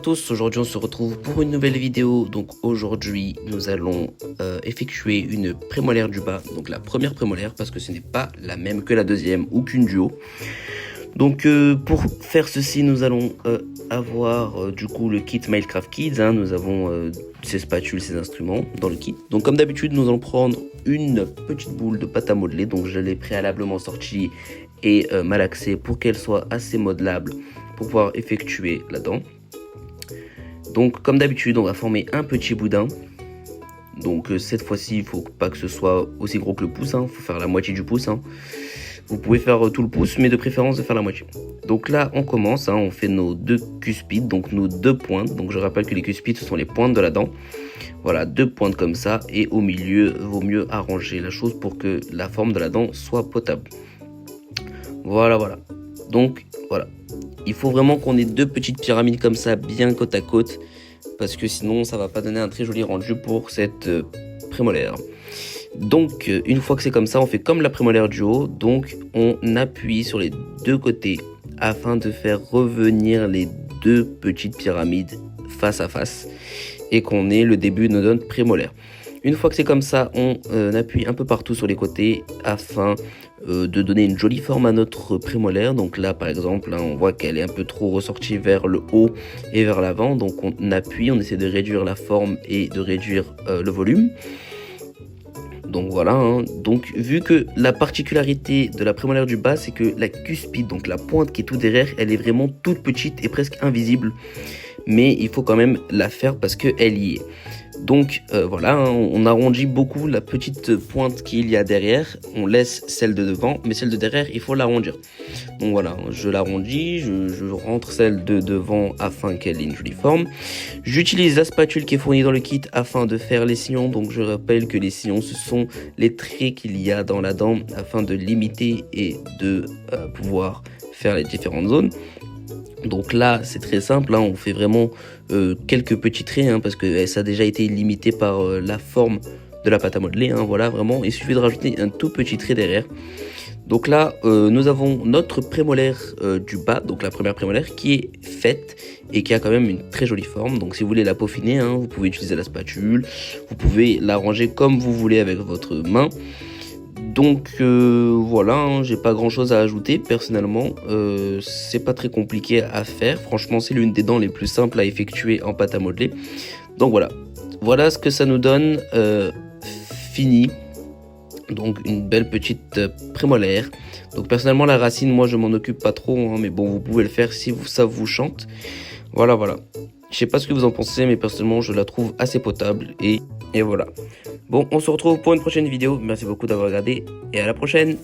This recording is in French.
tous, aujourd'hui on se retrouve pour une nouvelle vidéo. Donc aujourd'hui nous allons effectuer une prémolaire du bas, donc la première prémolaire parce que ce n'est pas la même que la deuxième ou qu'une duo. Donc pour faire ceci nous allons avoir du coup le kit Minecraft Kids, hein. Nous avons ces spatules, ces instruments dans le kit. Donc comme d'habitude nous allons prendre une petite boule de pâte à modeler, donc je l'ai préalablement sortie et malaxée pour qu'elle soit assez modelable pour pouvoir effectuer la dent. Donc comme d'habitude on va former un petit boudin. Donc cette fois-ci il faut pas que ce soit aussi gros que le pouce, hein. Faut faire la moitié du pouce, hein. Vous pouvez faire tout le pouce, mais de préférence de faire la moitié. Donc là on commence, hein, on fait nos deux cuspides, donc nos deux pointes. Donc je rappelle que les cuspides ce sont les pointes de la dent. Voilà, deux pointes comme ça, et au milieu vaut mieux arranger la chose pour que la forme de la dent soit potable. Voilà. Donc voilà, il faut vraiment qu'on ait deux petites pyramides comme ça bien côte à côte, parce que sinon ça va pas donner un très joli rendu pour cette prémolaire. Donc une fois que c'est comme ça, on fait comme la prémolaire du haut, donc on appuie sur les deux côtés afin de faire revenir les deux petites pyramides face à face et qu'on ait le début de notre prémolaire. Une fois que c'est comme ça, on appuie un peu partout sur les côtés afin de donner une jolie forme à notre prémolaire. Donc là par exemple, hein, on voit qu'elle est un peu trop ressortie vers le haut et vers l'avant. Donc on appuie, on essaie de réduire la forme et de réduire le volume. Donc voilà, hein. Donc vu que la particularité de la prémolaire du bas, c'est que la cuspide, donc la pointe qui est tout derrière, elle est vraiment toute petite et presque invisible. Mais il faut quand même la faire parce qu'elle y est. Donc voilà, hein, on arrondit beaucoup la petite pointe qu'il y a derrière. On laisse celle de devant, mais celle de derrière, il faut l'arrondir. Donc voilà, je l'arrondis, je rentre celle de devant afin qu'elle ait une jolie forme. J'utilise la spatule qui est fournie dans le kit afin de faire les sillons. Donc je rappelle que les sillons, ce sont les traits qu'il y a dans la dent afin de limiter et de pouvoir faire les différentes zones. Donc là c'est très simple, hein, on fait vraiment quelques petits traits, hein, parce que ça a déjà été limité par la forme de la pâte à modeler, hein, voilà, vraiment il suffit de rajouter un tout petit trait derrière. Donc là nous avons notre prémolaire du bas, donc la première prémolaire qui est faite et qui a quand même une très jolie forme. Donc si vous voulez la peaufiner, hein, vous pouvez utiliser la spatule, vous pouvez l'arranger comme vous voulez avec votre main. Donc voilà, hein, j'ai pas grand chose à ajouter personnellement, c'est pas très compliqué à faire, franchement c'est l'une des dents les plus simples à effectuer en pâte à modeler. Donc voilà ce que ça nous donne fini. Donc une belle petite prémolaire. Donc personnellement la racine moi je m'en occupe pas trop, hein, mais bon vous pouvez le faire si ça vous chante. Voilà. Je sais pas ce que vous en pensez, mais personnellement je la trouve assez potable et voilà. Bon, on se retrouve pour une prochaine vidéo. Merci beaucoup d'avoir regardé et à la prochaine.